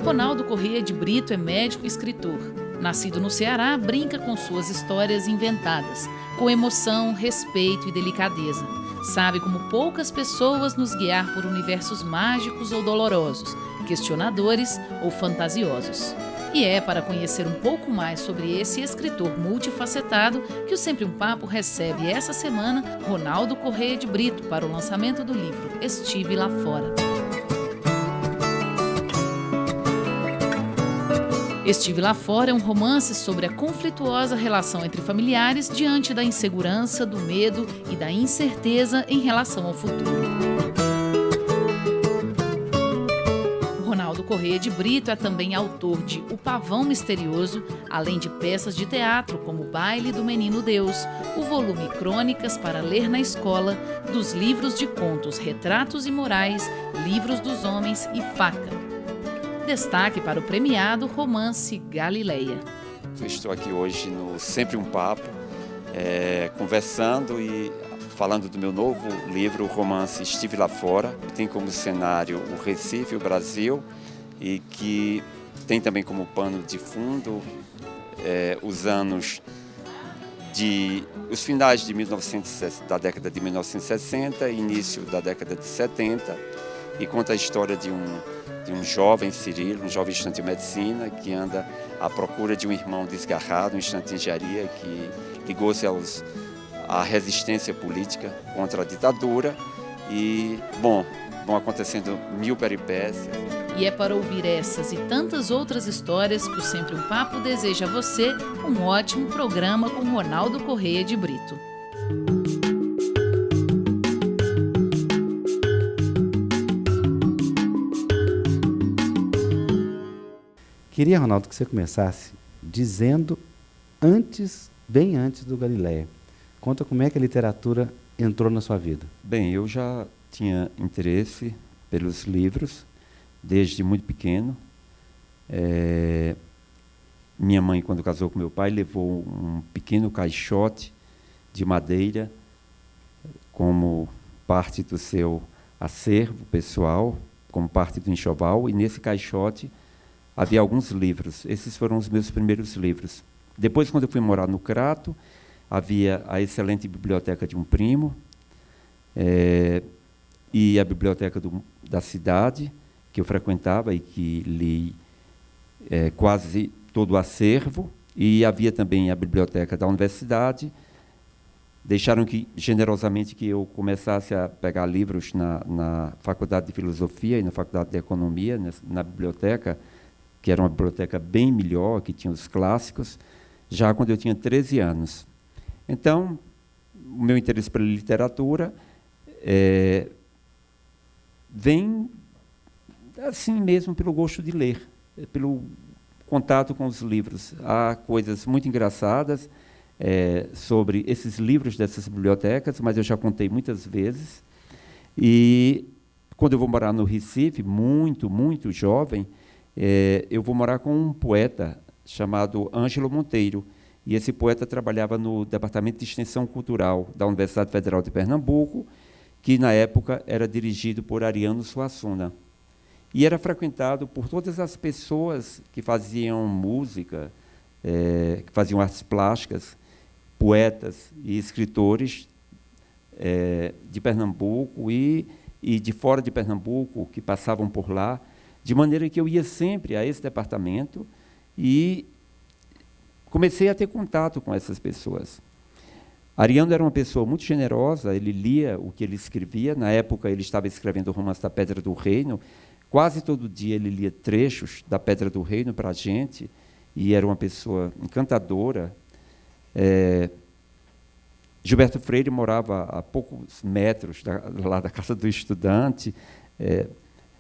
Ronaldo Corrêa de Brito é médico e escritor. Nascido no Ceará, brinca com suas histórias inventadas, com emoção, respeito e delicadeza. Sabe como poucas pessoas nos guiar por universos mágicos ou dolorosos, questionadores ou fantasiosos. E é para conhecer um pouco mais sobre esse escritor multifacetado que o Sempre um Papo recebe essa semana Ronaldo Corrêa de Brito para o lançamento do livro Estive Lá Fora. Estive Lá Fora é um romance sobre a conflituosa relação entre familiares diante da insegurança, do medo e da incerteza em relação ao futuro. Ronaldo Corrêa de Brito é também autor de O Pavão Misterioso, além de peças de teatro como O Baile do Menino Deus, o volume Crônicas para Ler na Escola, dos livros de contos Retratos Imorais, Livros dos Homens e Faca. Destaque para o premiado romance Galileia. Eu estou aqui hoje no Sempre um Papo, conversando e falando do meu novo livro, o romance Estive Lá Fora, que tem como cenário o Recife, o Brasil, e que tem também como pano de fundo os anos os finais da década de 1960 e início da década de 70, e conta a história de um jovem Cirilo, um jovem estudante de medicina, que anda à procura de um irmão desgarrado, um estudante de engenharia, que ligou-se à resistência política contra a ditadura. E, vão acontecendo mil peripécias. E é para ouvir essas e tantas outras histórias que o Sempre um Papo deseja a você um ótimo programa com Ronaldo Corrêa de Brito. Queria, Ronaldo, que você começasse dizendo bem antes do Galileia. Conta como é que a literatura entrou na sua vida. Bem, eu já tinha interesse pelos livros desde muito pequeno. Minha mãe, quando casou com meu pai, levou um pequeno caixote de madeira como parte do seu acervo pessoal, como parte do enxoval, e nesse caixote havia alguns livros. Esses foram os meus primeiros livros. Depois, quando eu fui morar no Crato, havia a excelente biblioteca de um primo, e a biblioteca da cidade, que eu frequentava e que li quase todo o acervo, e havia também a biblioteca da universidade. Deixaram generosamente que eu começasse a pegar livros na Faculdade de Filosofia e na Faculdade de Economia, na biblioteca, que era uma biblioteca bem melhor, que tinha os clássicos, já quando eu tinha 13 anos. Então, o meu interesse pela literatura vem assim mesmo pelo gosto de ler, pelo contato com os livros. Há coisas muito engraçadas sobre esses livros dessas bibliotecas, mas eu já contei muitas vezes. E quando eu vou morar no Recife, muito, muito jovem, eu vou morar com um poeta chamado Ângelo Monteiro, e esse poeta trabalhava no Departamento de Extensão Cultural da Universidade Federal de Pernambuco, que na época era dirigido por Ariano Suassuna, e era frequentado por todas as pessoas que faziam música, que faziam artes plásticas, poetas e escritores de Pernambuco e de fora de Pernambuco, que passavam por lá, de maneira que eu ia sempre a esse departamento e comecei a ter contato com essas pessoas. Ariano era uma pessoa muito generosa, ele lia o que ele escrevia. Na época, ele estava escrevendo o romance da Pedra do Reino. Quase todo dia ele lia trechos da Pedra do Reino para a gente, e era uma pessoa encantadora. Gilberto Freire morava a poucos metros lá da casa do estudante.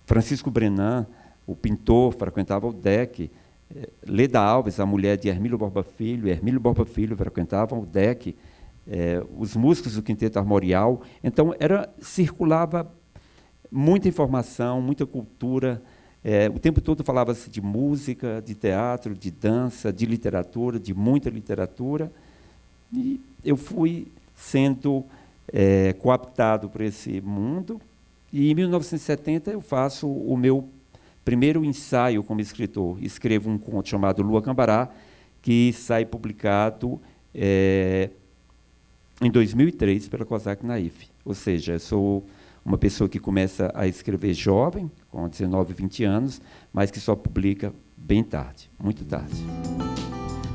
Francisco Brenan, o pintor, frequentava o DEC. Leda Alves, a mulher de Hermílio Borba Filho, frequentavam o DEC. Os músicos do Quinteto Armorial. Então, circulava muita informação, muita cultura. O tempo todo falava-se de música, de teatro, de dança, de literatura, de muita literatura. E eu fui sendo cooptado por esse mundo. E, em 1970, eu faço o meu primeiro ensaio como escritor. Escrevo um conto chamado Lua Cambará, que sai publicado em 2003 pela Kozak Naif. Ou seja, eu sou uma pessoa que começa a escrever jovem, com 19, 20 anos, mas que só publica bem tarde, muito tarde.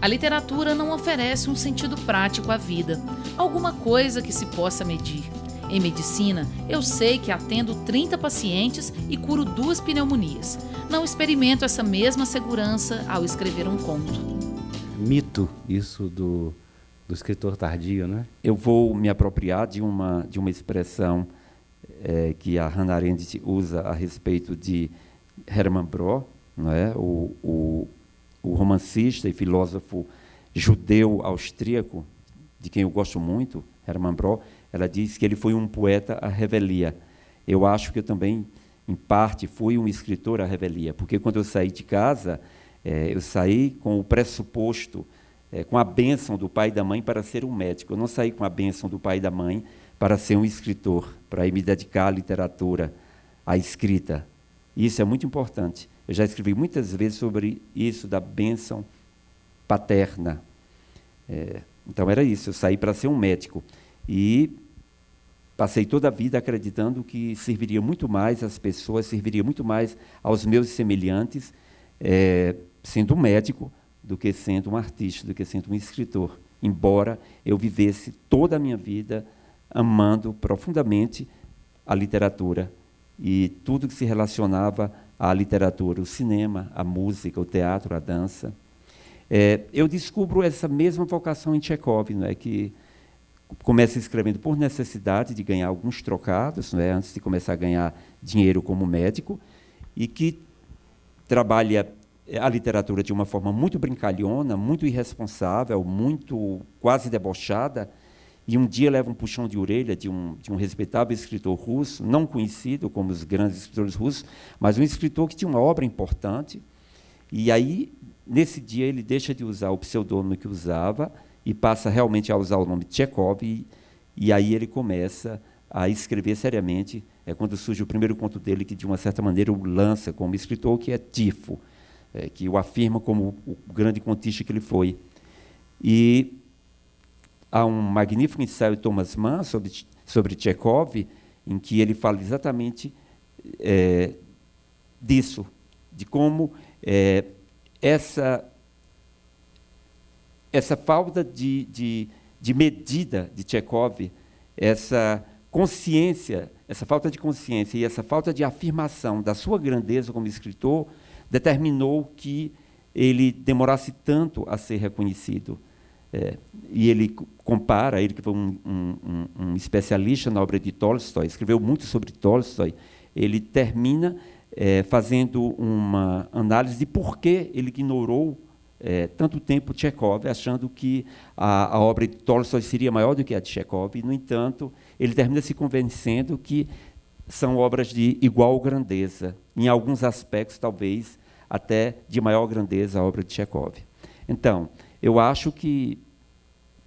A literatura não oferece um sentido prático à vida, alguma coisa que se possa medir. Em medicina, eu sei que atendo 30 pacientes e curo 2 pneumonias. Não experimento essa mesma segurança ao escrever um conto. Mito isso do escritor tardio, né? Eu vou me apropriar de uma expressão que a Hannah Arendt usa a respeito de Hermann Broch, não é? o romancista e filósofo judeu austríaco, de quem eu gosto muito, Hermann Broch. Ela diz que ele foi um poeta à revelia. Eu acho que eu também, em parte, fui um escritor à revelia, porque quando eu saí de casa, eu saí com o pressuposto, com a bênção do pai e da mãe para ser um médico. Eu não saí com a bênção do pai e da mãe para ser um escritor, para ir me dedicar à literatura, à escrita. Isso é muito importante. Eu já escrevi muitas vezes sobre isso, da bênção paterna. Então era isso, eu saí para ser um médico. E passei toda a vida acreditando que serviria muito mais às pessoas, serviria muito mais aos meus semelhantes, sendo um médico, do que sendo um artista, do que sendo um escritor. Embora eu vivesse toda a minha vida amando profundamente a literatura e tudo que se relacionava à literatura, o cinema, a música, o teatro, a dança. Eu descubro essa mesma vocação em Tchekov, não é, que começa escrevendo por necessidade de ganhar alguns trocados, não é, antes de começar a ganhar dinheiro como médico, e que trabalha a literatura de uma forma muito brincalhona, muito irresponsável, muito quase debochada, e um dia leva um puxão de orelha de um respeitável escritor russo, não conhecido como os grandes escritores russos, mas um escritor que tinha uma obra importante, e aí, nesse dia, ele deixa de usar o pseudônimo que usava e passa realmente a usar o nome Tchekov, e aí ele começa a escrever seriamente. É quando surge o primeiro conto dele, que, de uma certa maneira, o lança como escritor, que é Tifo, que o afirma como o grande contista que ele foi. E há um magnífico ensaio de Thomas Mann sobre Tchekov, em que ele fala exatamente disso, de como essa falta de medida de Tchekov, essa consciência, essa falta de consciência e essa falta de afirmação da sua grandeza como escritor, determinou que ele demorasse tanto a ser reconhecido. E ele compara, ele que foi um especialista na obra de Tolstói, escreveu muito sobre Tolstói, ele termina fazendo uma análise de por que ele ignorou tanto tempo Tchekov, achando que a obra de Tolstói seria maior do que a de Tchekov, e, no entanto, ele termina se convencendo que são obras de igual grandeza, em alguns aspectos, talvez, até de maior grandeza a obra de Tchekov. Então, eu acho que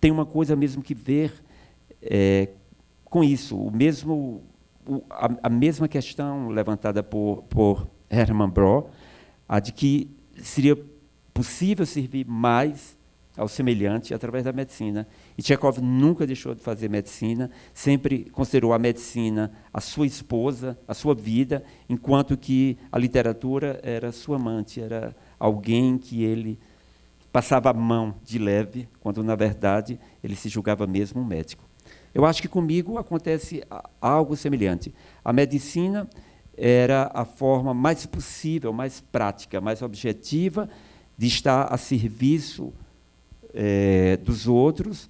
tem uma coisa mesmo que ver com isso, a mesma questão levantada por Hermann Broch, a de que seria possível servir mais ao semelhante através da medicina. E Tchekov nunca deixou de fazer medicina, sempre considerou a medicina a sua esposa, a sua vida, enquanto que a literatura era sua amante, era alguém que ele passava a mão de leve, quando, na verdade, ele se julgava mesmo um médico. Eu acho que comigo acontece algo semelhante. A medicina era a forma mais possível, mais prática, mais objetiva de estar a serviço dos outros,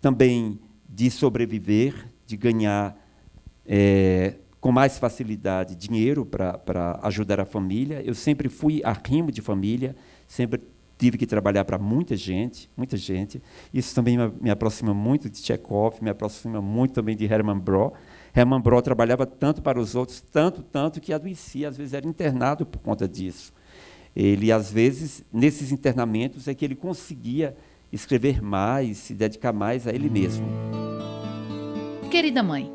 também de sobreviver, de ganhar com mais facilidade dinheiro para ajudar a família. Eu sempre fui arrimo de família, sempre tive que trabalhar para muita gente, muita gente. Isso também me aproxima muito de Tchekov, me aproxima muito também de Hermann Broch. Hermann Broch trabalhava tanto para os outros, tanto que adoecia, às vezes era internado por conta disso. Ele, às vezes, nesses internamentos, é que ele conseguia escrever mais, se dedicar mais a ele mesmo. Querida mãe,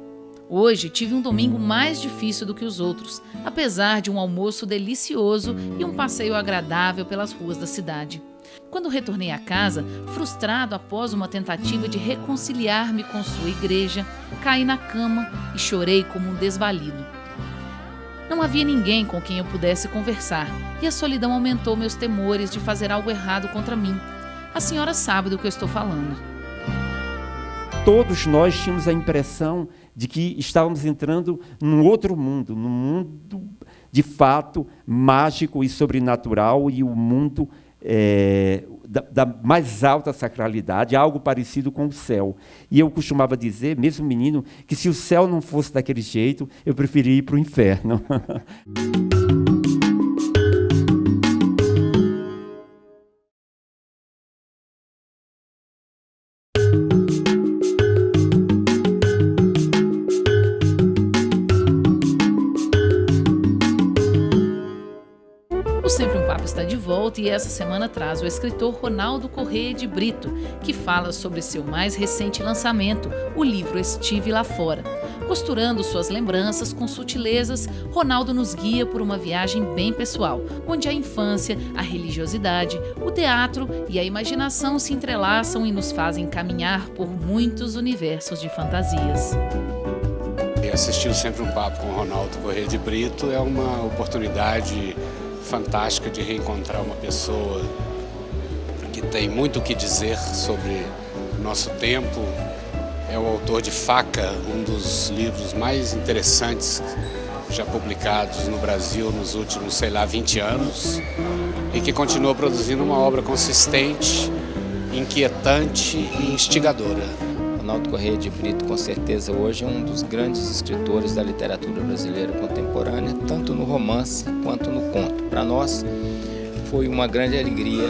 Hoje tive um domingo mais difícil do que os outros, apesar de um almoço delicioso e um passeio agradável pelas ruas da cidade. Quando retornei a casa, frustrado após uma tentativa de reconciliar-me com sua igreja, caí na cama e chorei como um desvalido. Não havia ninguém com quem eu pudesse conversar e a solidão aumentou meus temores de fazer algo errado contra mim. A senhora sabe do que eu estou falando. Todos nós tínhamos a impressão de que estávamos entrando num outro mundo, num mundo de fato mágico e sobrenatural, e o mundo da mais alta sacralidade, algo parecido com o céu. E eu costumava dizer, mesmo menino, que se o céu não fosse daquele jeito, eu preferia ir para o inferno. O Sempre um Papo está de volta e essa semana traz o escritor Ronaldo Corrêa de Brito, que fala sobre seu mais recente lançamento, o livro Estive Lá Fora. Costurando suas lembranças com sutilezas, Ronaldo nos guia por uma viagem bem pessoal, onde a infância, a religiosidade, o teatro e a imaginação se entrelaçam e nos fazem caminhar por muitos universos de fantasias. Assistir o Sempre um Papo com o Ronaldo Corrêa de Brito é uma oportunidade fantástica de reencontrar uma pessoa que tem muito o que dizer sobre o nosso tempo. É o autor de Faca, um dos livros mais interessantes já publicados no Brasil nos últimos, 20 anos, e que continua produzindo uma obra consistente, inquietante e instigadora. Ronaldo Corrêa de Brito, com certeza, hoje é um dos grandes escritores da literatura brasileira contemporânea, tanto no romance quanto no conto. Para nós, foi uma grande alegria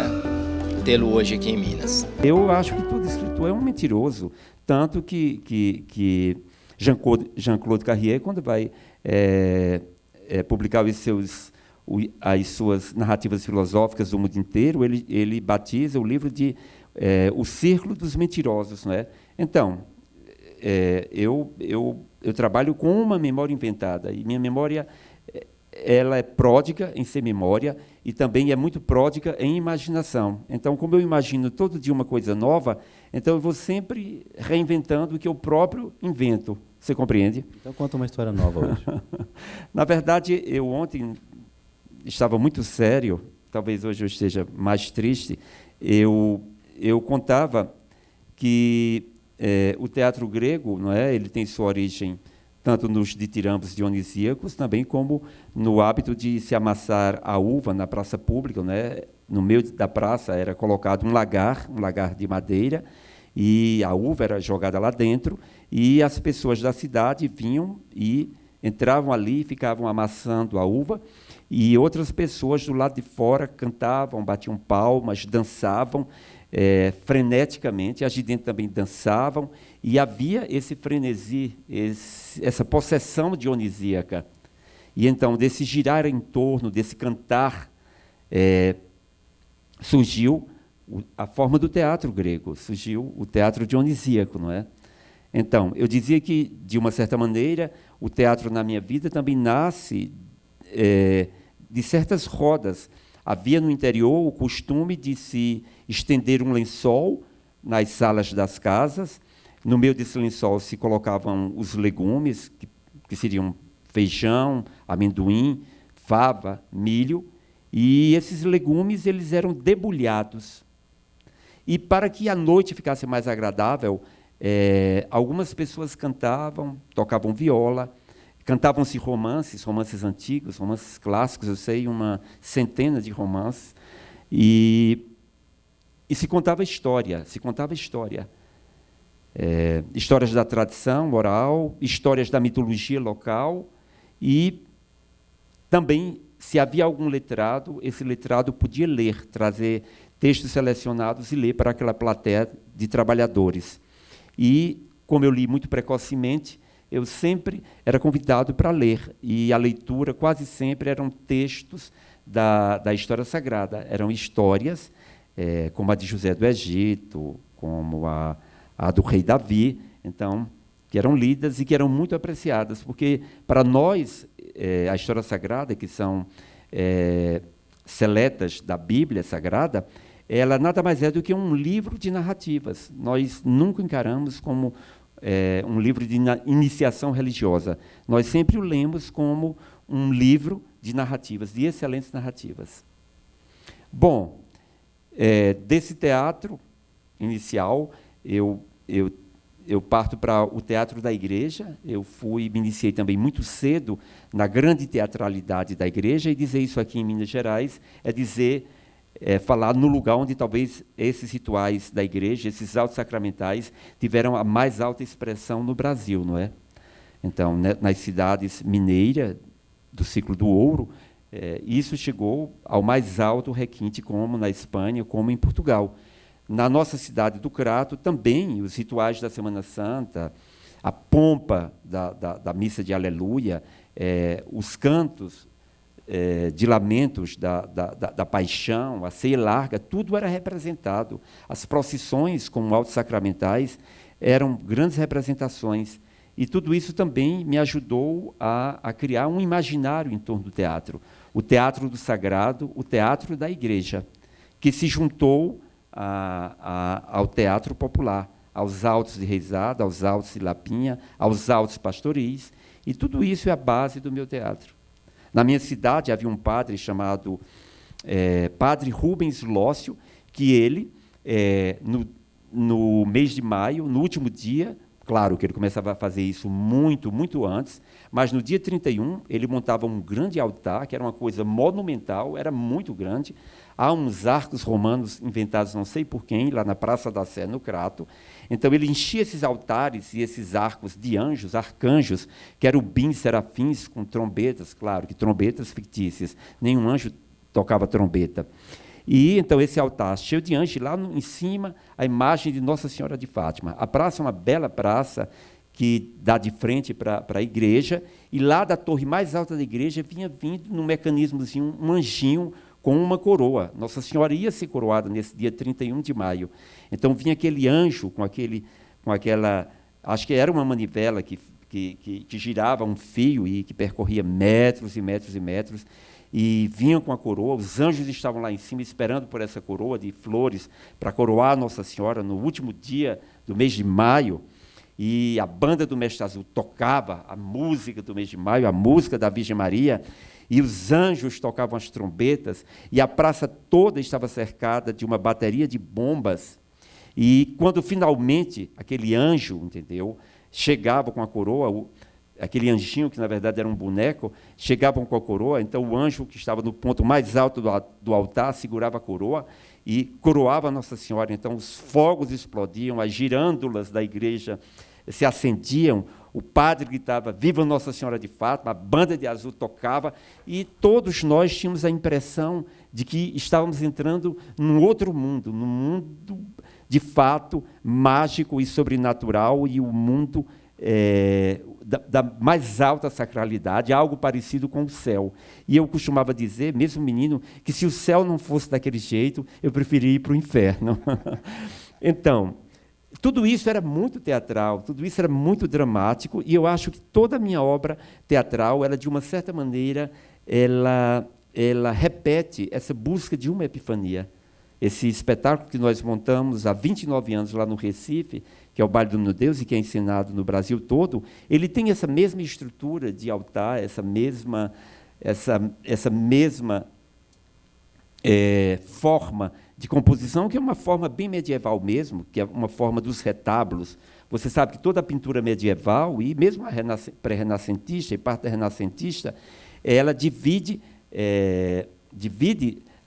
tê-lo hoje aqui em Minas. Eu acho que todo escritor é um mentiroso, tanto que Jean-Claude Carrier, quando vai publicar as suas narrativas filosóficas do mundo inteiro, ele batiza o livro de O Círculo dos Mentirosos, não é? Então, eu trabalho com uma memória inventada, e minha memória ela é pródiga em ser memória e também é muito pródiga em imaginação. Então, como eu imagino todo dia uma coisa nova, então eu vou sempre reinventando o que eu próprio invento. Você compreende? Então, conta uma história nova hoje. Na verdade, eu ontem estava muito sério, talvez hoje eu esteja mais triste. Eu contava que o teatro grego, não é? Ele tem sua origem tanto nos ditirambos dionisíacos, também como no hábito de se amassar a uva na praça pública, né? No meio da praça era colocado um lagar de madeira, e a uva era jogada lá dentro, e as pessoas da cidade vinham e entravam ali e ficavam amassando a uva, e outras pessoas do lado de fora cantavam, batiam palmas, dançavam, freneticamente, as de dentro também dançavam, e havia esse frenesi, essa possessão dionisíaca. E então, desse girar em torno, desse cantar, surgiu a forma do teatro grego, surgiu o teatro dionisíaco, não é? Então, eu dizia que, de uma certa maneira, o teatro na minha vida também nasce de certas rodas. Havia no interior o costume de se estender um lençol nas salas das casas. No meio desse lençol se colocavam os legumes, que seriam feijão, amendoim, fava, milho, e esses legumes eles eram debulhados. E para que a noite ficasse mais agradável, algumas pessoas cantavam, tocavam viola, cantavam-se romances antigos, romances clássicos, eu sei, uma centena de romances, e se contava história, histórias da tradição oral, histórias da mitologia local, e também, se havia algum letrado, esse letrado podia ler, trazer textos selecionados e ler para aquela plateia de trabalhadores. E, como eu li muito precocemente, eu sempre era convidado para ler, e a leitura quase sempre eram textos da história sagrada, eram histórias como a de José do Egito, como a do rei Davi. Então, que eram lidas e que eram muito apreciadas, porque para nós, a história sagrada, que são seletas da Bíblia Sagrada, ela nada mais é do que um livro de narrativas. Nós nunca encaramos como um livro de iniciação religiosa. Nós sempre o lemos como um livro de narrativas, de excelentes narrativas. Bom, desse teatro inicial, eu parto para o teatro da igreja. Eu me iniciei também muito cedo na grande teatralidade da igreja, e dizer isso aqui em Minas Gerais é falar no lugar onde talvez esses rituais da igreja, esses autos sacramentais, tiveram a mais alta expressão no Brasil, não é? Então, nas cidades mineiras do ciclo do ouro, isso chegou ao mais alto requinte, como na Espanha, como em Portugal. Na nossa cidade do Crato, também, os rituais da Semana Santa, a pompa da missa de Aleluia, os cantos de lamentos da paixão, a ceia larga, tudo era representado. As procissões como autos sacramentais eram grandes representações. E tudo isso também me ajudou a criar um imaginário em torno do teatro. O teatro do sagrado, o teatro da igreja, que se juntou ao teatro popular, aos autos de reisada, aos autos de lapinha, aos autos pastoris, e tudo isso é a base do meu teatro. Na minha cidade havia um padre chamado Padre Rubens Lócio, que ele, no mês de maio, no último dia, claro que ele começava a fazer isso muito, muito antes, mas no dia 31 ele montava um grande altar, que era uma coisa monumental, era muito grande. Há uns arcos romanos inventados não sei por quem, lá na Praça da Sé, no Crato. Então ele enchia esses altares e esses arcos de anjos, arcanjos, querubins, serafins, com trombetas, claro, que trombetas fictícias, nenhum anjo tocava trombeta. E então esse altar cheio de anjos, lá em cima a imagem de Nossa Senhora de Fátima. A praça é uma bela praça que dá de frente para a igreja, e lá da torre mais alta da igreja vinha vindo num mecanismozinho um anjinho com uma coroa. Nossa Senhora ia ser coroada nesse dia 31 de maio. Então vinha aquele anjo com aquela, acho que era uma manivela que girava um fio e que percorria metros e metros e metros, e vinham com a coroa. Os anjos estavam lá em cima esperando por essa coroa de flores para coroar Nossa Senhora no último dia do mês de maio. E a banda do Mestre Azul tocava a música do mês de maio, a música da Virgem Maria, e os anjos tocavam as trombetas, e a praça toda estava cercada de uma bateria de bombas. E quando finalmente aquele anjo, entendeu, chegava com a coroa, aquele anjinho, que na verdade era um boneco, chegavam com a coroa, então o anjo que estava no ponto mais alto do altar segurava a coroa e coroava Nossa Senhora. Então os fogos explodiam, as girândolas da igreja se acendiam, o padre gritava, viva Nossa Senhora de Fátima, a banda de azul tocava, e todos nós tínhamos a impressão de que estávamos entrando num outro mundo, num mundo de fato mágico e sobrenatural, e o mundo da mais alta sacralidade, algo parecido com o céu. E eu costumava dizer, mesmo menino, que se o céu não fosse daquele jeito, eu preferia ir para o inferno. Então, tudo isso era muito teatral, tudo isso era muito dramático, e eu acho que toda a minha obra teatral, ela, de uma certa maneira, ela repete essa busca de uma epifania. Esse espetáculo que nós montamos há 29 anos lá no Recife, que é o Baile do Menino Deus e que é ensinado no Brasil todo, ele tem essa mesma estrutura de altar, essa mesma forma de composição, que é uma forma bem medieval mesmo, que é uma forma dos retábulos. Você sabe que toda a pintura medieval, e mesmo a pré-renascentista e parte da renascentista, ela divide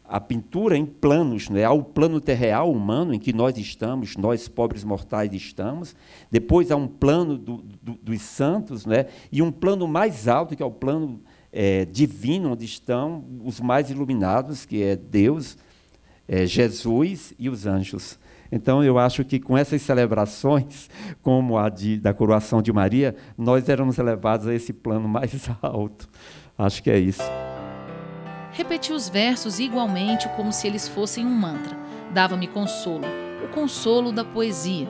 a pintura em planos, né? Há o plano terreal humano, em que nós estamos, nós pobres mortais estamos, depois há um plano dos santos, né? E um plano mais alto, que é o plano divino, onde estão os mais iluminados, que é Deus, Jesus e os anjos. Então, eu acho que com essas celebrações, como a da coroação de Maria, nós éramos elevados a esse plano mais alto. Acho que é isso. Repeti os versos igualmente como se eles fossem um mantra. Dava-me consolo, o consolo da poesia.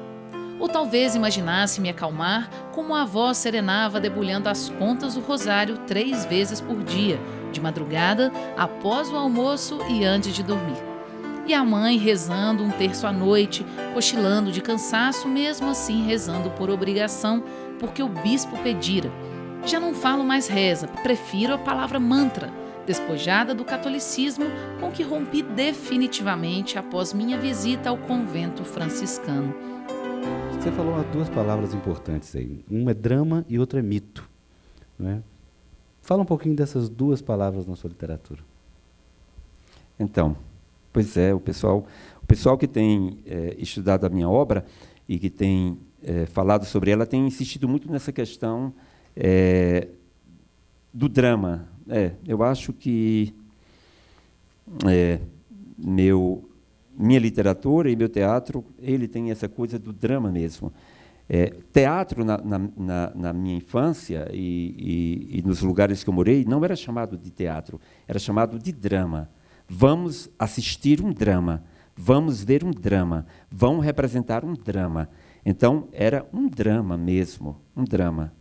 Ou talvez imaginasse me acalmar como a avó serenava debulhando as contas do rosário 3 vezes por dia, de madrugada, após o almoço e antes de dormir. E a mãe rezando um terço à noite, cochilando de cansaço, mesmo assim rezando por obrigação, porque o bispo pedira. Já não falo mais reza, prefiro a palavra mantra, despojada do catolicismo com que rompi definitivamente após minha visita ao convento franciscano. Você falou 2 palavras importantes aí. Uma é drama e outra é mito, né? Fala um pouquinho dessas 2 palavras na sua literatura. Então, pois é, o pessoal que tem estudado a minha obra e que tem falado sobre ela tem insistido muito nessa questão do drama. Eu acho que minha literatura e meu teatro, ele tem essa coisa do drama mesmo. Teatro, na minha infância e nos lugares que eu morei, não era chamado de teatro, era chamado de drama. Vamos assistir um drama, vamos ver um drama, vão representar um drama. Então, era um drama mesmo, um drama.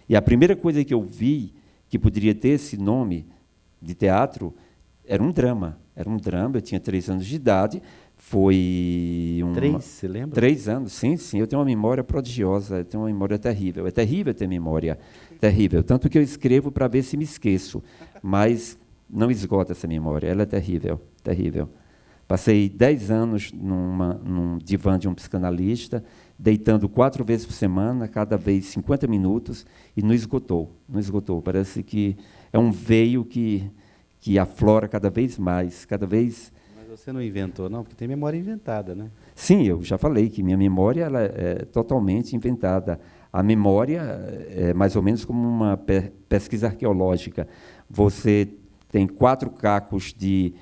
E a primeira coisa que eu vi que poderia ter esse nome de teatro era um drama. Era um drama, eu tinha 3 anos de idade, foi... 3, você lembra? 3 anos, sim, eu tenho uma memória prodigiosa, eu tenho uma memória terrível. É terrível ter memória, terrível. Tanto que eu escrevo para ver se me esqueço, mas não esgota essa memória, ela é terrível, terrível. Passei 10 anos num divã de um psicanalista, deitando 4 vezes por semana, cada vez 50 minutos, e não esgotou, não esgotou. Parece que é um veio que aflora cada vez mais, cada vez... Mas você não inventou, não? Porque tem memória inventada, né? Sim, eu já falei que minha memória ela é totalmente inventada. A memória é mais ou menos como uma pesquisa arqueológica. Você tem 4 cacos de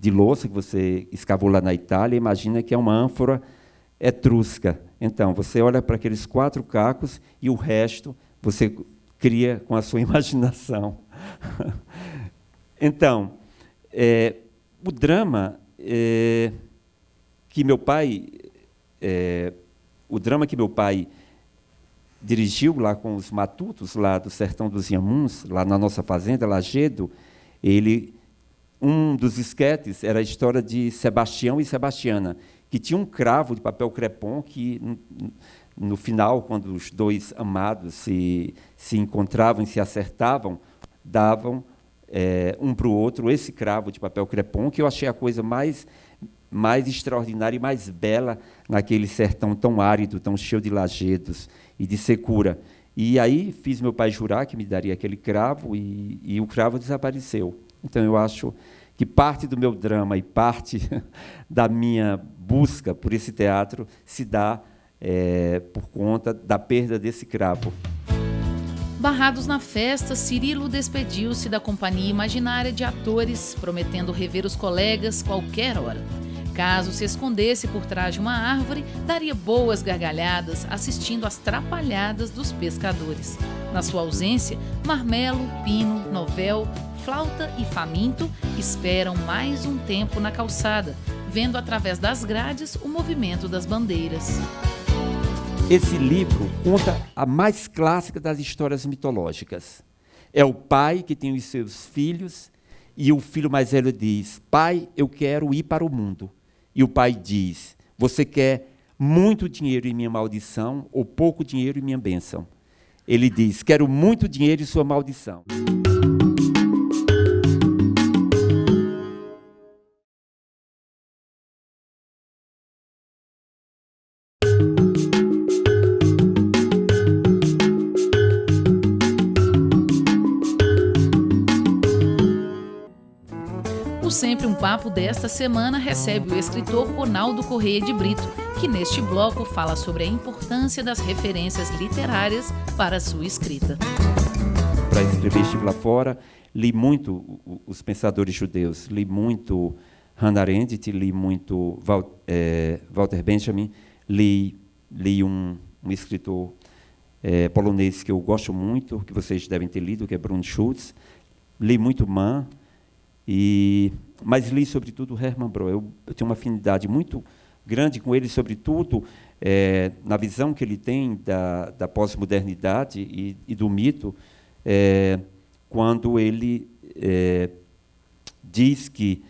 louça que você escavou lá na Itália, imagina que é uma ânfora etrusca. Então, você olha para aqueles 4 cacos e o resto você cria com a sua imaginação. Então, o drama que meu pai dirigiu lá com os matutos, lá do sertão dos Inhamuns, lá na nossa fazenda, Lagedo, um dos esquetes era a história de Sebastião e Sebastiana, que tinha um cravo de papel crepom que, no final, quando os 2 amados se encontravam e se acertavam, davam um para o outro esse cravo de papel crepom, que eu achei a coisa mais extraordinária e mais bela naquele sertão tão árido, tão cheio de lajedos e de secura. E aí fiz meu pai jurar que me daria aquele cravo e o cravo desapareceu. Então, eu acho que parte do meu drama e parte da minha busca por esse teatro se dá por conta da perda desse cravo. Barrados na festa, Cirilo despediu-se da companhia imaginária de atores, prometendo rever os colegas qualquer hora. Caso se escondesse por trás de uma árvore, daria boas gargalhadas assistindo às trapalhadas dos pescadores. Na sua ausência, Marmelo, Pino, Novel, Flauta e Faminto esperam mais um tempo na calçada, vendo através das grades o movimento das bandeiras. Esse livro conta a mais clássica das histórias mitológicas. É o pai que tem os seus filhos e o filho mais velho diz: pai, eu quero ir para o mundo. E o pai diz: você quer muito dinheiro e minha maldição ou pouco dinheiro e minha bênção? Ele diz: quero muito dinheiro e sua maldição. O Sempre um Papo desta semana recebe o escritor Ronaldo Correia de Brito, que neste bloco fala sobre a importância das referências literárias para a sua escrita. Para escrever estive lá fora, li muito os pensadores judeus, li muito Hannah Arendt, li muito Walter Benjamin, li um escritor polonês que eu gosto muito, que vocês devem ter lido, que é Bruno Schultz, li muito Mann, mas li, sobretudo, Hermann Brohl. Eu tenho uma afinidade muito grande com ele, sobretudo na visão que ele tem da pós-modernidade e do mito, quando ele diz que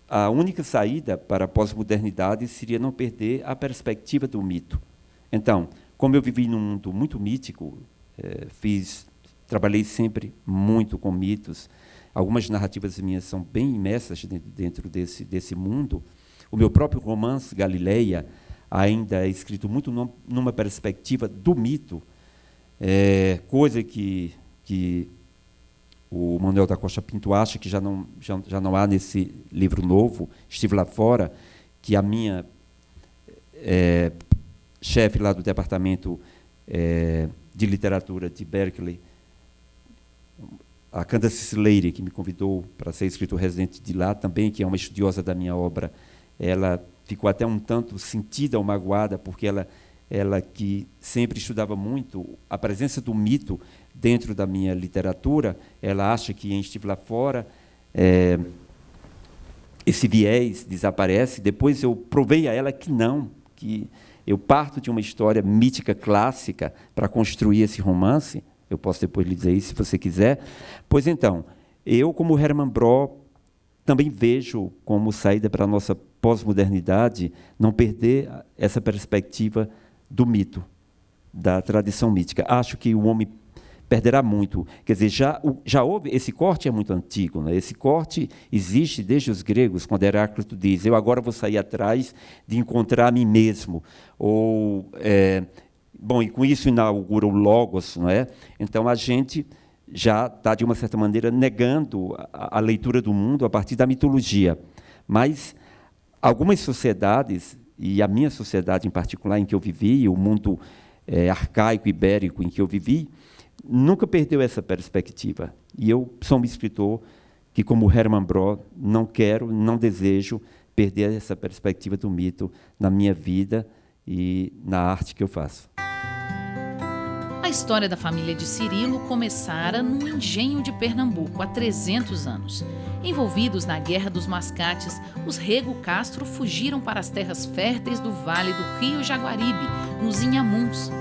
a única saída para a pós-modernidade seria não perder a perspectiva do mito. Então, como eu vivi num mundo muito mítico, trabalhei sempre muito com mitos, algumas narrativas minhas são bem imersas dentro desse mundo. O meu próprio romance, Galileia, ainda é escrito muito numa perspectiva do mito, coisa que o Manuel da Costa Pinto acha que já não há nesse livro novo, Estive Lá Fora, que a minha chefe lá do departamento de literatura de Berkeley, a Candace Leire, que me convidou para ser escritor residente de lá também, que é uma estudiosa da minha obra, ela ficou até um tanto sentida ou magoada, porque ela que sempre estudava muito a presença do mito dentro da minha literatura, ela acha que em Estive Lá Fora esse viés desaparece. Depois eu provei a ela que não, que eu parto de uma história mítica clássica para construir esse romance. Eu posso depois lhe dizer isso, se você quiser. Pois então, eu, como Hermann Broh, também vejo como saída para a nossa pós-modernidade não perder essa perspectiva do mito, da tradição mítica. Acho que o homem perderá muito. Quer dizer, já houve, esse corte é muito antigo, né? Esse corte existe desde os gregos, quando Heráclito diz, eu agora vou sair atrás de encontrar a mim mesmo. Ou, bom, e com isso inaugura o Logos, não é? Então, a gente já está, de uma certa maneira, negando a leitura do mundo a partir da mitologia. Mas algumas sociedades, e a minha sociedade em particular, em que eu vivi, o mundo arcaico, ibérico, em que eu vivi, nunca perdeu essa perspectiva. E eu sou um escritor que, como Hermann Broh, não desejo perder essa perspectiva do mito na minha vida e na arte que eu faço. A história da família de Cirilo começara no engenho de Pernambuco há 300 anos. Envolvidos na Guerra dos Mascates, os Rego Castro fugiram para as terras férteis do vale do rio Jaguaribe, nos Inhamuns.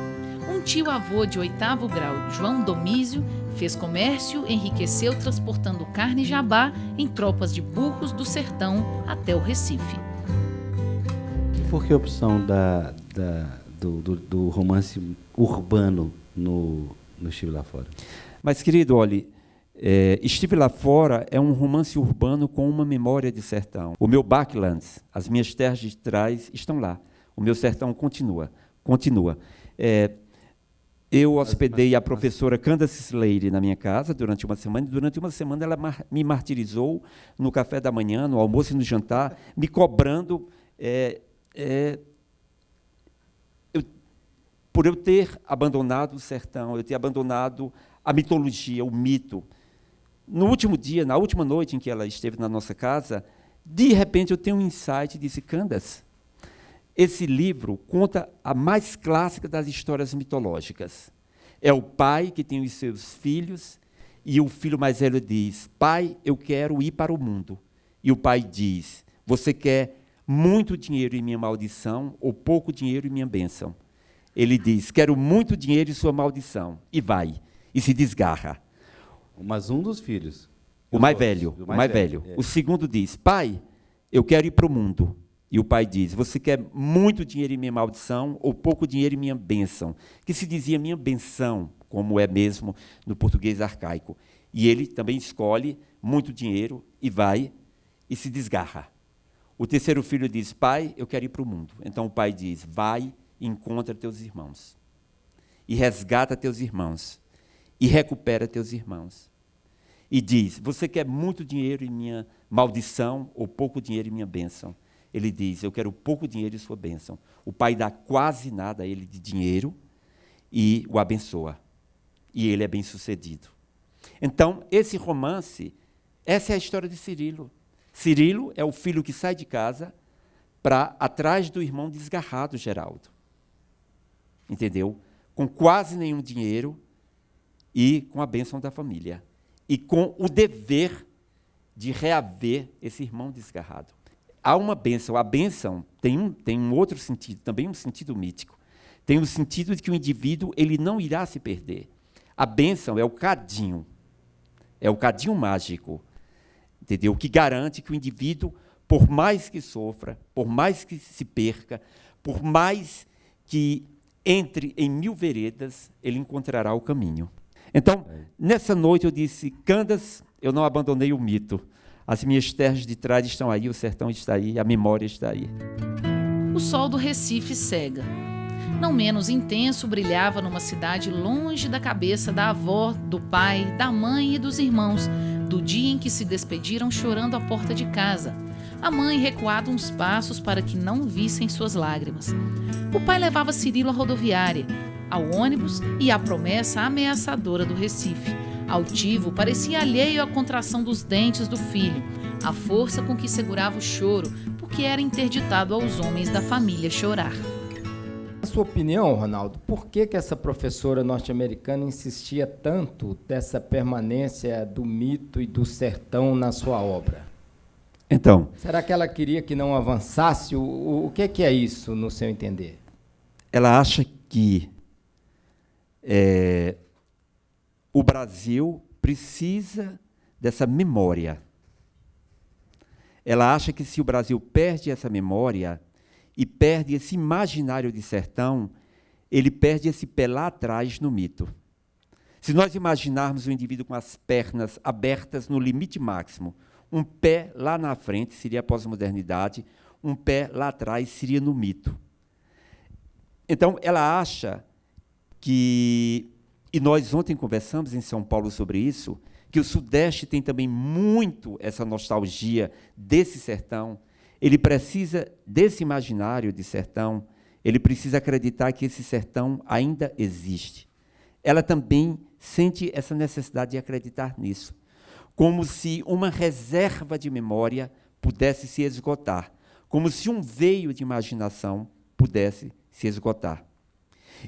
Um tio-avô de 8º grau, João Domísio, fez comércio, enriqueceu transportando carne e jabá em tropas de burros do sertão até o Recife. Por que a opção do romance urbano no Estive Lá Fora? Mas, querido, olhe, Estive Lá Fora é um romance urbano com uma memória de sertão. O meu Backlands, as minhas terras de trás, estão lá. O meu sertão continua. Eu hospedei a professora Candace Leire na minha casa durante uma semana, e durante uma semana ela me martirizou no café da manhã, no almoço e no jantar, me cobrando por eu ter abandonado o sertão, eu ter abandonado a mitologia, o mito. No último dia, na última noite em que ela esteve na nossa casa, de repente eu tenho um insight e disse, Candace, esse livro conta a mais clássica das histórias mitológicas. É o pai que tem os seus filhos, e o filho mais velho diz, pai, eu quero ir para o mundo. E o pai diz, você quer muito dinheiro e minha maldição, ou pouco dinheiro e minha bênção? Ele diz, quero muito dinheiro e sua maldição. E vai, e se desgarra. Mas um dos filhos. O mais velho. O segundo diz, pai, eu quero ir para o mundo. E o pai diz, você quer muito dinheiro e minha maldição, ou pouco dinheiro e minha bênção? Que se dizia minha benção, como é mesmo no português arcaico. E ele também escolhe muito dinheiro e vai e se desgarra. O terceiro filho diz, pai, eu quero ir para o mundo. Então o pai diz, vai e encontra teus irmãos. E resgata teus irmãos. E recupera teus irmãos. E diz, você quer muito dinheiro e minha maldição, ou pouco dinheiro e minha bênção? Ele diz, eu quero pouco dinheiro e sua bênção. O pai dá quase nada a ele de dinheiro e o abençoa. E ele é bem-sucedido. Então, esse romance, essa é a história de Cirilo. Cirilo é o filho que sai de casa para atrás do irmão desgarrado, Geraldo. Entendeu? Com quase nenhum dinheiro e com a bênção da família. E com o dever de reaver esse irmão desgarrado. há uma bênção. A bênção tem um outro sentido, também um sentido mítico. Tem o sentido de que o indivíduo ele não irá se perder. A bênção é o cadinho mágico, entendeu? Que garante que o indivíduo, por mais que sofra, por mais que se perca, por mais que entre em 1000 veredas, ele encontrará o caminho. Então, nessa noite eu disse, Candas, eu não abandonei o mito. As minhas terras de trás estão aí, o sertão está aí, a memória está aí. O sol do Recife cega. Não menos intenso brilhava numa cidade longe da cabeça da avó, do pai, da mãe e dos irmãos, do dia em que se despediram chorando à porta de casa. A mãe recuado uns passos para que não vissem suas lágrimas. O pai levava Cirilo à rodoviária, ao ônibus e à promessa ameaçadora do Recife. Altivo, parecia alheio à contração dos dentes do filho, à força com que segurava o choro, porque era interditado aos homens da família chorar. Na sua opinião, Ronaldo, por que essa professora norte-americana insistia tanto dessa permanência do mito e do sertão na sua obra? Então, será que ela queria que não avançasse? O que é isso, no seu entender? Ela acha que o Brasil precisa dessa memória. Ela acha que se o Brasil perde essa memória e perde esse imaginário de sertão, ele perde esse pé lá atrás no mito. Se nós imaginarmos o indivíduo com as pernas abertas no limite máximo, um pé lá na frente seria a pós-modernidade, um pé lá atrás seria no mito. Então, ela acha que, e nós ontem conversamos em São Paulo sobre isso, que o Sudeste tem também muito essa nostalgia desse sertão. Ele precisa desse imaginário de sertão, ele precisa acreditar que esse sertão ainda existe. Ela também sente essa necessidade de acreditar nisso, como se uma reserva de memória pudesse se esgotar, como se um veio de imaginação pudesse se esgotar.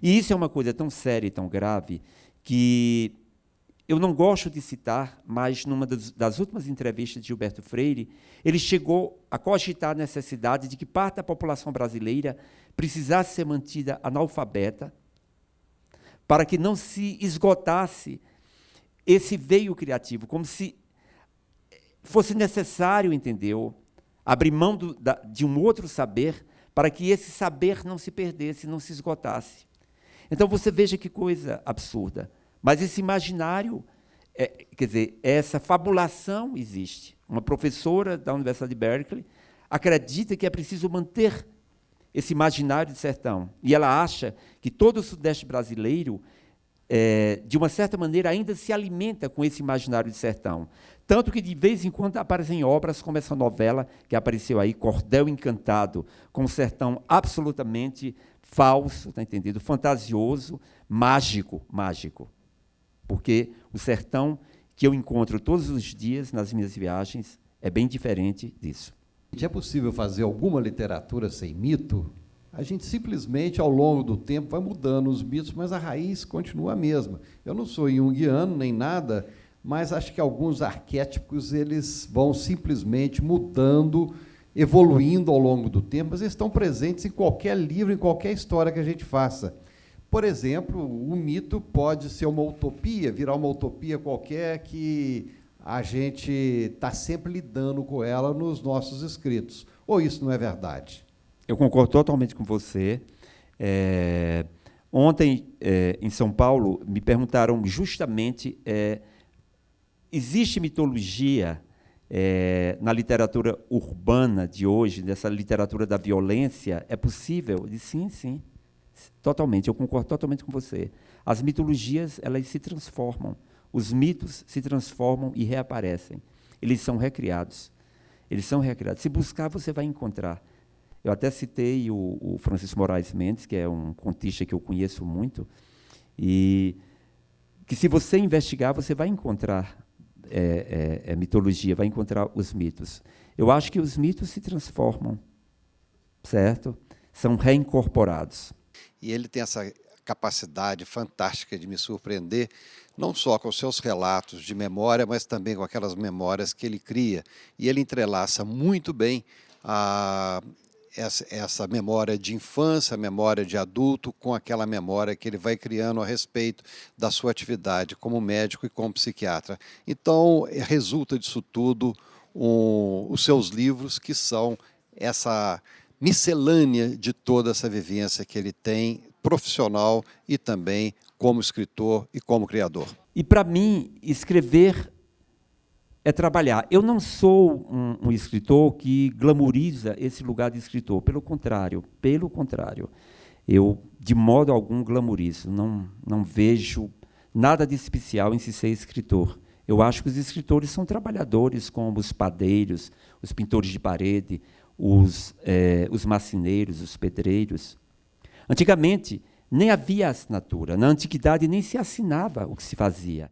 E isso é uma coisa tão séria e tão grave que eu não gosto de citar, mas numa das últimas entrevistas de Gilberto Freire, ele chegou a cogitar a necessidade de que parte da população brasileira precisasse ser mantida analfabeta para que não se esgotasse esse veio criativo, como se fosse necessário, entendeu, abrir mão de um outro saber para que esse saber não se perdesse, não se esgotasse. Então, você veja que coisa absurda. Mas esse imaginário, quer dizer, essa fabulação existe. Uma professora da Universidade de Berkeley acredita que é preciso manter esse imaginário de sertão. E ela acha que todo o Sudeste brasileiro, de uma certa maneira, ainda se alimenta com esse imaginário de sertão. Tanto que, de vez em quando, aparecem obras como essa novela que apareceu aí, Cordel Encantado, com um sertão absolutamente falso, tá entendido? Fantasioso, mágico. Porque o sertão que eu encontro todos os dias nas minhas viagens é bem diferente disso. É possível fazer alguma literatura sem mito? A gente simplesmente, ao longo do tempo, vai mudando os mitos, mas a raiz continua a mesma. Eu não sou junguiano nem nada, mas acho que alguns arquétipos eles vão simplesmente mudando, evoluindo ao longo do tempo, mas eles estão presentes em qualquer livro, em qualquer história que a gente faça. Por exemplo, o mito pode ser uma utopia, virar uma utopia qualquer que a gente está sempre lidando com ela nos nossos escritos. Ou isso não é verdade? Eu concordo totalmente com você. Ontem, em São Paulo, me perguntaram justamente, existe mitologia na literatura urbana de hoje, dessa literatura da violência? É possível? Eu disse, sim. Totalmente, eu concordo totalmente com você. As mitologias, elas se transformam. Os mitos se transformam e reaparecem. Eles são recriados. Se buscar, você vai encontrar. Eu até citei o Francisco Moraes Mendes, que é um contista que eu conheço muito, e que, se você investigar, você vai encontrar mitologia, vai encontrar os mitos. Eu acho que os mitos se transformam, certo? São reincorporados. E ele tem essa capacidade fantástica de me surpreender, não só com seus relatos de memória, mas também com aquelas memórias que ele cria. E ele entrelaça muito bem essa memória de infância, a memória de adulto, com aquela memória que ele vai criando a respeito da sua atividade como médico e como psiquiatra. Então, resulta disso tudo os seus livros, que são essa miscelânea de toda essa vivência que ele tem, profissional e também como escritor e como criador. E, para mim, escrever é trabalhar. Eu não sou um escritor que glamoriza esse lugar de escritor. Pelo contrário. Eu, de modo algum, glamorizo. Não vejo nada de especial em se ser escritor. Eu acho que os escritores são trabalhadores, como os padeiros, os pintores de parede, os marceneiros, os pedreiros. Antigamente, nem havia assinatura. Na antiguidade, nem se assinava o que se fazia.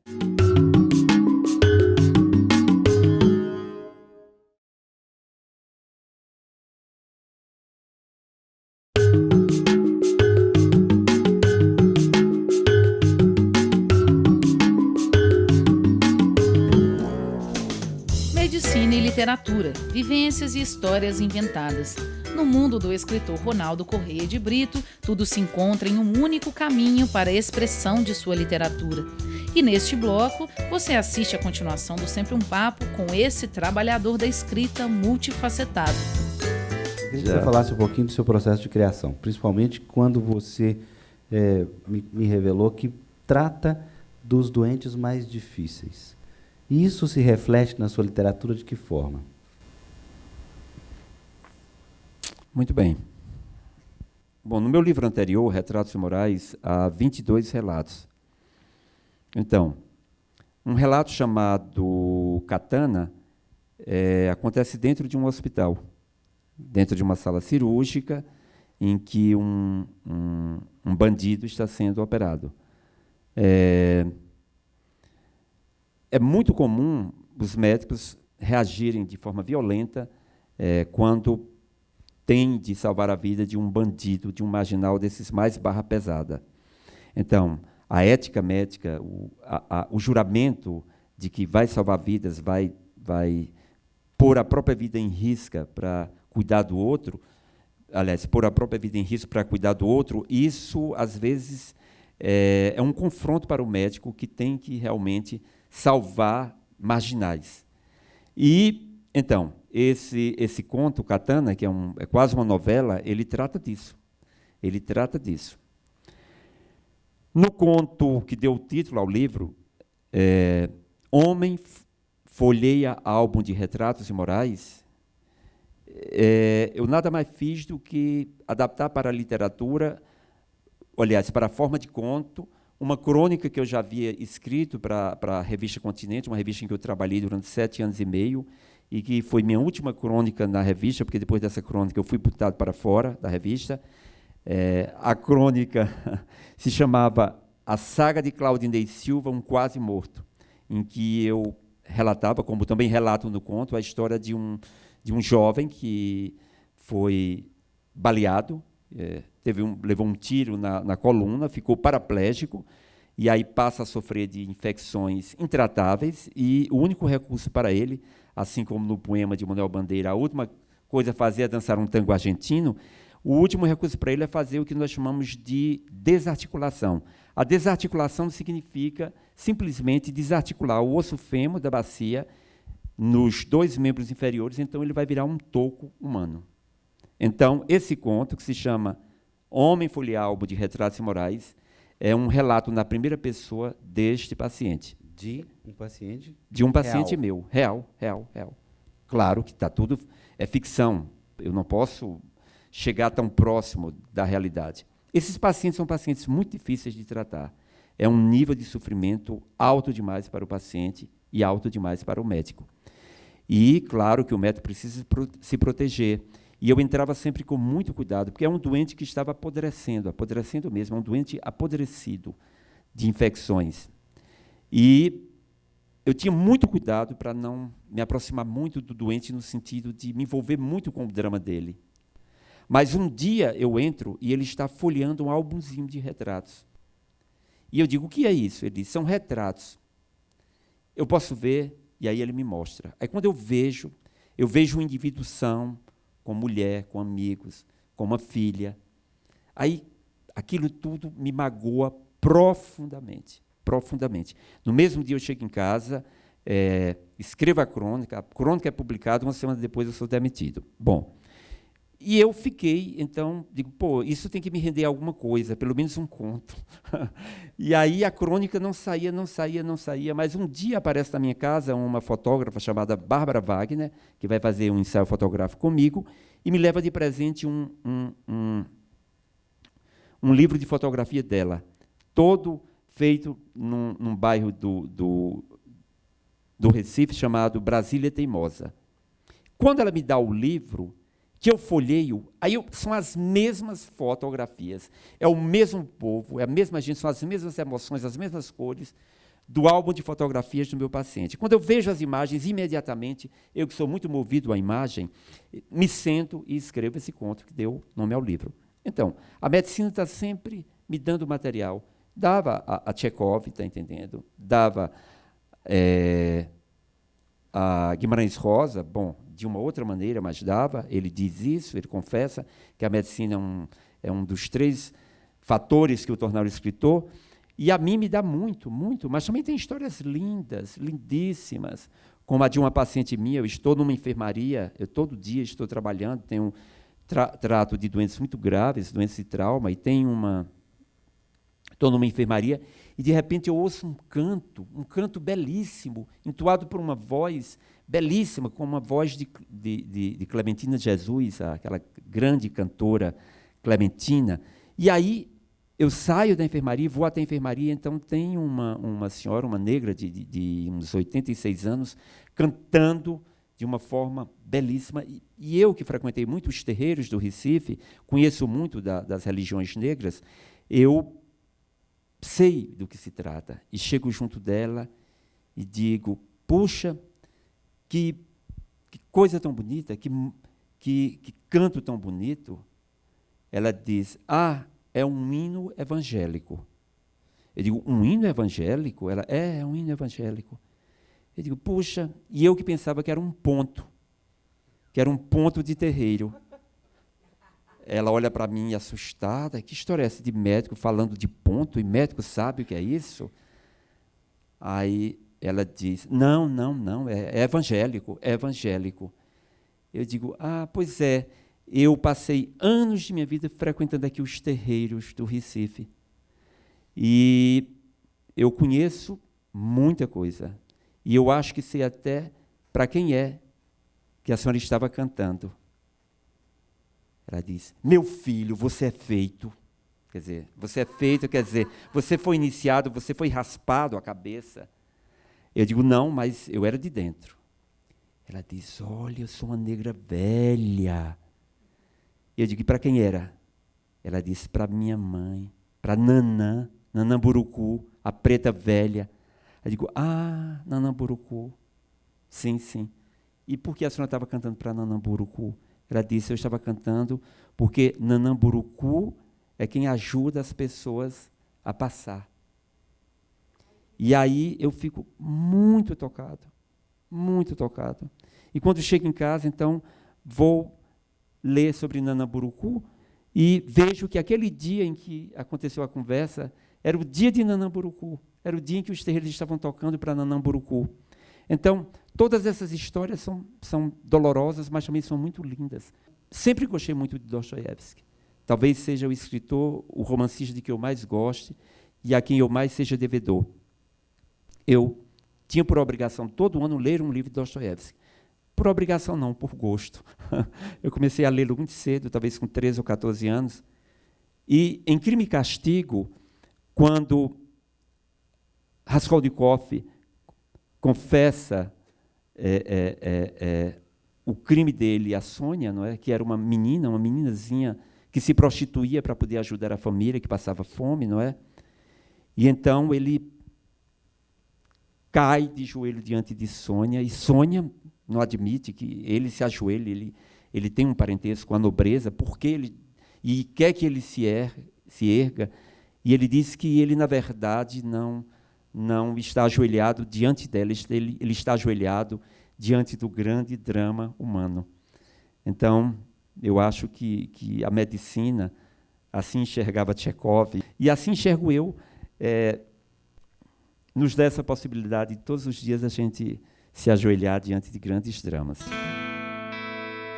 Medicina e literatura, vivências e histórias inventadas. No mundo do escritor Ronaldo Corrêa de Brito, tudo se encontra em um único caminho para a expressão de sua literatura. E neste bloco, você assiste a continuação do Sempre um Papo com esse trabalhador da escrita multifacetado. Eu queria que você falasse um pouquinho do seu processo de criação, principalmente quando você me revelou que trata dos doentes mais difíceis. E isso se reflete na sua literatura de que forma? Muito bem. Bom, no meu livro anterior, Retratos Imorais, há 22 relatos. Então, um relato chamado Katana acontece dentro de um hospital, dentro de uma sala cirúrgica, em que um bandido está sendo operado. É muito comum os médicos reagirem de forma violenta quando tem de salvar a vida de um bandido, de um marginal desses mais barra pesada. Então, a ética médica, o juramento de que vai salvar vidas, vai pôr a própria vida em risco para cuidar do outro, aliás, pôr a própria vida em risco para cuidar do outro, isso, às vezes, é um confronto para o médico que tem que realmente salvar marginais. E, então, esse conto, Katana, que é quase uma novela, ele trata disso. No conto que deu o título ao livro, Homem folheia álbum de retratos imorais, eu nada mais fiz do que adaptar para a literatura, aliás, para a forma de conto, uma crônica que eu já havia escrito para a revista Continente, uma revista em que eu trabalhei durante 7 anos e meio, e que foi minha última crônica na revista, porque depois dessa crônica eu fui botado para fora da revista. A crônica se chamava A Saga de Claudinei Silva, um Quase Morto, em que eu relatava, como também relato no conto, a história de um jovem que foi baleado, levou um tiro na coluna, ficou paraplégico, e aí passa a sofrer de infecções intratáveis, e o único recurso para ele, assim como no poema de Manuel Bandeira, a última coisa a fazer é dançar um tango argentino, o último recurso para ele é fazer o que nós chamamos de desarticulação. A desarticulação significa simplesmente desarticular o osso fêmur da bacia nos 2 membros inferiores, então ele vai virar um toco humano. Então, esse conto, que se chama Homem folheia álbum de retratos imorais, é um relato na primeira pessoa deste paciente. De um paciente? De um paciente meu, real. Claro que está tudo, é ficção, eu não posso chegar tão próximo da realidade. Esses pacientes são pacientes muito difíceis de tratar. É um nível de sofrimento alto demais para o paciente e alto demais para o médico. E, claro, que o médico precisa se proteger. E eu entrava sempre com muito cuidado, porque é um doente que estava apodrecendo mesmo, é um doente apodrecido de infecções. E eu tinha muito cuidado para não me aproximar muito do doente no sentido de me envolver muito com o drama dele. Mas um dia eu entro e ele está folheando um álbumzinho de retratos. E eu digo, o que é isso? Ele diz, são retratos. Eu posso ver, e aí ele me mostra. Aí quando eu vejo um indivíduo são, com mulher, com amigos, com uma filha. Aí aquilo tudo me magoa profundamente, profundamente. No mesmo dia eu chego em casa, escrevo a crônica é publicada, uma semana depois eu sou demitido. Bom, e eu fiquei, então, digo, isso tem que me render alguma coisa, pelo menos um conto. E aí a crônica não saía, mas um dia aparece na minha casa uma fotógrafa chamada Bárbara Wagner, que vai fazer um ensaio fotográfico comigo, e me leva de presente um livro de fotografia dela, todo feito num bairro do Recife, chamado Brasília Teimosa. Quando ela me dá o livro, que eu folheio, são as mesmas fotografias, é o mesmo povo, é a mesma gente, são as mesmas emoções, as mesmas cores do álbum de fotografias do meu paciente. Quando eu vejo as imagens, imediatamente, eu que sou muito movido à imagem, me sento e escrevo esse conto que deu nome ao livro. Então, a medicina está sempre me dando material. Dava a Tchekov, está entendendo? Dava a Guimarães Rosa, bom, de uma outra maneira, mas dava. Ele diz isso, ele confessa que a medicina é um dos 3 fatores que o tornaram escritor. E a mim me dá muito, muito, mas também tem histórias lindas, lindíssimas, como a de uma paciente minha. Eu estou numa enfermaria, eu todo dia estou trabalhando, tenho trato de doenças muito graves, doenças de trauma, e estou numa enfermaria, e de repente eu ouço um canto belíssimo, entoado por uma voz belíssima, como uma voz de Clementina Jesus, aquela grande cantora Clementina. E aí eu saio da enfermaria, vou até a enfermaria, então tem uma senhora, uma negra de uns 86 anos, cantando de uma forma belíssima. E eu, que frequentei muito os terreiros do Recife, conheço muito das religiões negras, eu sei do que se trata. E chego junto dela e digo, puxa, que coisa tão bonita, que canto tão bonito. Ela diz, é um hino evangélico. Eu digo, um hino evangélico? Ela, é um hino evangélico. Eu digo, puxa, e eu que pensava que era um ponto de terreiro. Ela olha para mim assustada, que história é essa de médico falando de ponto, e médico sabe o que é isso? Aí ela diz, não, é evangélico, é evangélico. Eu digo, pois é, eu passei anos de minha vida frequentando aqui os terreiros do Recife. E eu conheço muita coisa. E eu acho que sei até para quem é que a senhora estava cantando. Ela diz, meu filho, você é feito. Quer dizer, você foi iniciado, você foi raspado a cabeça. Eu digo, não, mas eu era de dentro. Ela diz, olha, eu sou uma negra velha. Eu digo, e para quem era? Ela disse, para minha mãe, para Nanã Burucu, a preta velha. Eu digo, Nanã Burucu. Sim. E por que a senhora estava cantando para Nanã Burucu? Ela disse, eu estava cantando porque Nanã Burucu é quem ajuda as pessoas a passar. E aí eu fico muito tocado. E quando chego em casa, então, vou ler sobre Nanã Burucu e vejo que aquele dia em que aconteceu a conversa era o dia de Nanã Burucu, era o dia em que os terreiros estavam tocando para Nanã Burucu. Então, todas essas histórias são dolorosas, mas também são muito lindas. Sempre gostei muito de Dostoiévski. Talvez seja o escritor, o romancista de que eu mais goste e a quem eu mais seja devedor. Eu tinha por obrigação, todo ano, ler um livro de Dostoiévski. Por obrigação não, por gosto. Eu comecei a lê-lo muito cedo, talvez com 13 ou 14 anos. E, em Crime e Castigo, quando Raskolnikov confessa o crime dele à Sônia, não é? Que era uma meninazinha que se prostituía para poder ajudar a família, que passava fome, não é? E então ele cai de joelho diante de Sônia, e Sônia não admite que ele se ajoelhe, ele tem um parentesco com a nobreza, porque ele e quer que ele se erga, e ele diz que ele, na verdade, não está ajoelhado diante dela, ele está ajoelhado diante do grande drama humano. Então, eu acho que a medicina, assim enxergava Tchekov, e assim enxergo eu, nos dá essa possibilidade de todos os dias a gente se ajoelhar diante de grandes dramas.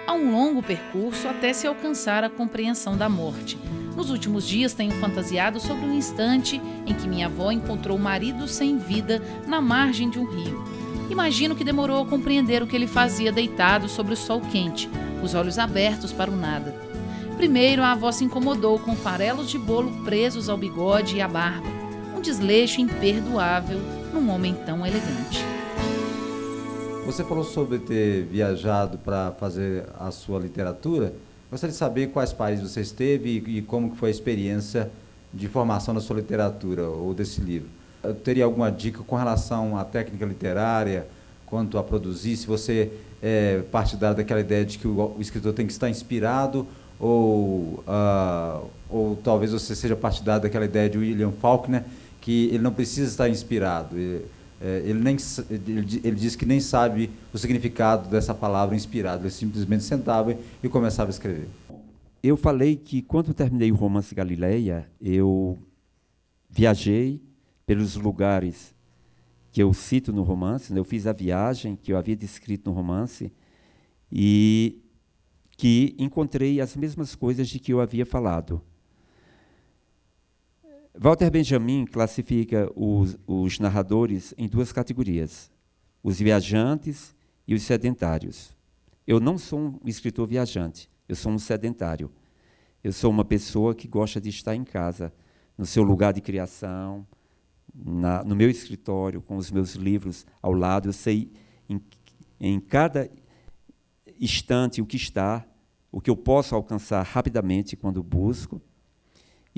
Há um longo percurso até se alcançar a compreensão da morte. Nos últimos dias tenho fantasiado sobre um instante em que minha avó encontrou o marido sem vida na margem de um rio. Imagino que demorou a compreender o que ele fazia deitado sobre o sol quente, os olhos abertos para o nada. Primeiro, a avó se incomodou com farelos de bolo presos ao bigode e à barba, um desleixo imperdoável num homem tão elegante. Você falou sobre ter viajado para fazer a sua literatura. Gostaria de saber quais países você esteve e como foi a experiência de formação da sua literatura ou desse livro. Eu teria alguma dica com relação à técnica literária, quanto a produzir, se você é partidário daquela ideia de que o escritor tem que estar inspirado, ou talvez você seja partidário daquela ideia de William Faulkner, que ele não precisa estar inspirado. Ele diz que nem sabe o significado dessa palavra inspirado, ele simplesmente sentava e começava a escrever. Eu falei que, quando terminei o romance Galileia, eu viajei pelos lugares que eu cito no romance, né? Eu fiz a viagem que eu havia descrito no romance e que encontrei as mesmas coisas de que eu havia falado. Walter Benjamin classifica os narradores em duas categorias, os viajantes e os sedentários. Eu não sou um escritor viajante, eu sou um sedentário. Eu sou uma pessoa que gosta de estar em casa, no seu lugar de criação, no meu escritório, com os meus livros ao lado. Eu sei em cada instante o que eu posso alcançar rapidamente quando busco.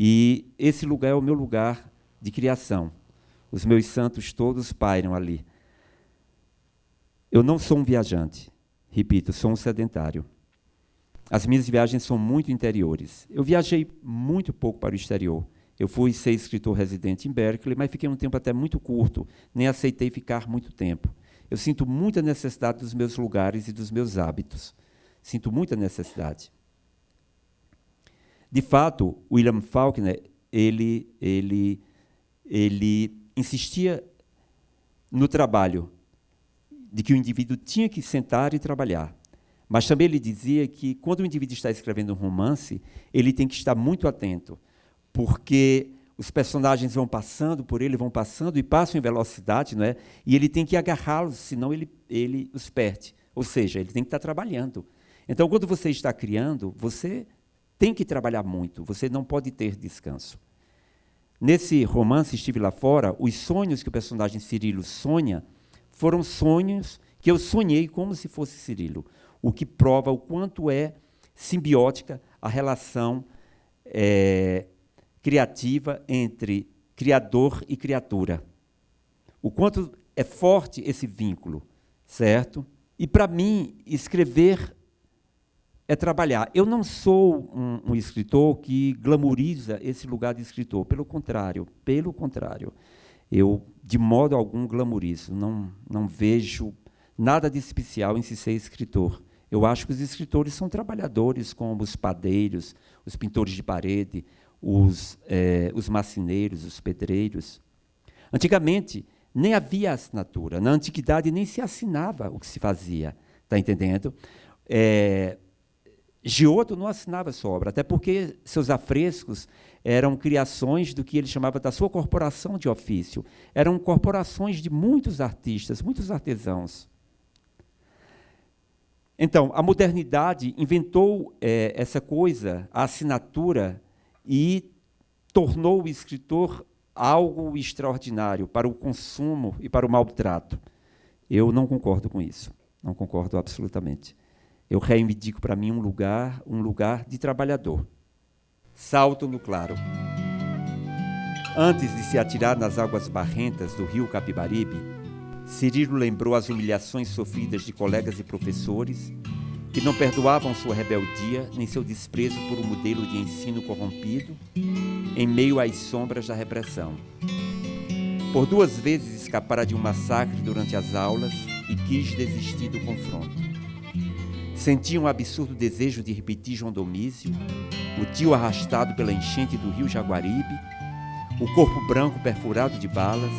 E esse lugar é o meu lugar de criação. Os meus santos todos pairam ali. Eu não sou um viajante, repito, sou um sedentário. As minhas viagens são muito interiores. Eu viajei muito pouco para o exterior. Eu fui ser escritor residente em Berkeley, mas fiquei um tempo até muito curto, nem aceitei ficar muito tempo. Eu sinto muita necessidade dos meus lugares e dos meus hábitos. Sinto muita necessidade. De fato, William Faulkner, ele insistia no trabalho, de que o indivíduo tinha que sentar e trabalhar. Mas também ele dizia que, quando o indivíduo está escrevendo um romance, ele tem que estar muito atento, porque os personagens vão passando por ele, vão passando e passam em velocidade, não é? E ele tem que agarrá-los, senão ele os perde. Ou seja, ele tem que estar trabalhando. Então, quando você está criando, você tem que trabalhar muito, você não pode ter descanso. Nesse romance, Estive Lá Fora, os sonhos que o personagem Cirilo sonha foram sonhos que eu sonhei como se fosse Cirilo, o que prova o quanto é simbiótica a relação criativa entre criador e criatura. O quanto é forte esse vínculo, certo? E, para mim, escrever é trabalhar. Eu não sou um escritor que glamouriza esse lugar de escritor. Pelo contrário. Eu, de modo algum, glamourizo. Não vejo nada de especial em se ser escritor. Eu acho que os escritores são trabalhadores, como os padeiros, os pintores de parede, os marceneiros, os pedreiros. Antigamente, nem havia assinatura. Na antiguidade, nem se assinava o que se fazia. Está entendendo? Giotto não assinava sua obra, até porque seus afrescos eram criações do que ele chamava da sua corporação de ofício. Eram corporações de muitos artistas, muitos artesãos. Então, a modernidade inventou essa coisa, a assinatura, e tornou o escritor algo extraordinário para o consumo e para o maltrato. Eu não concordo com isso, não concordo absolutamente. Eu reivindico para mim um lugar de trabalhador. Salto no claro. Antes de se atirar nas águas barrentas do rio Capibaribe, Cirilo lembrou as humilhações sofridas de colegas e professores que não perdoavam sua rebeldia nem seu desprezo por um modelo de ensino corrompido em meio às sombras da repressão. Por 2 vezes escapara de um massacre durante as aulas e quis desistir do confronto. Sentia um absurdo desejo de repetir João Domício, o tio arrastado pela enchente do rio Jaguaribe, o corpo branco perfurado de balas,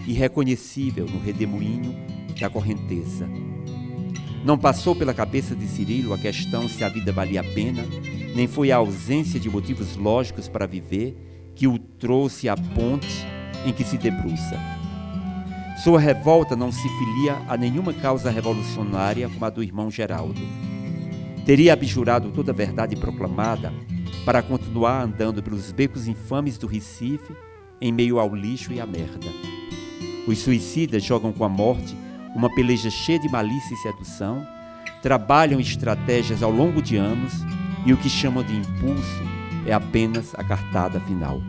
irreconhecível no redemoinho da correnteza. Não passou pela cabeça de Cirilo a questão se a vida valia a pena, nem foi a ausência de motivos lógicos para viver que o trouxe à ponte em que se debruça. Sua revolta não se filia a nenhuma causa revolucionária como a do irmão Geraldo. Teria abjurado toda a verdade proclamada para continuar andando pelos becos infames do Recife em meio ao lixo e à merda. Os suicidas jogam com a morte uma peleja cheia de malícia e sedução, trabalham estratégias ao longo de anos e o que chamam de impulso é apenas a cartada final.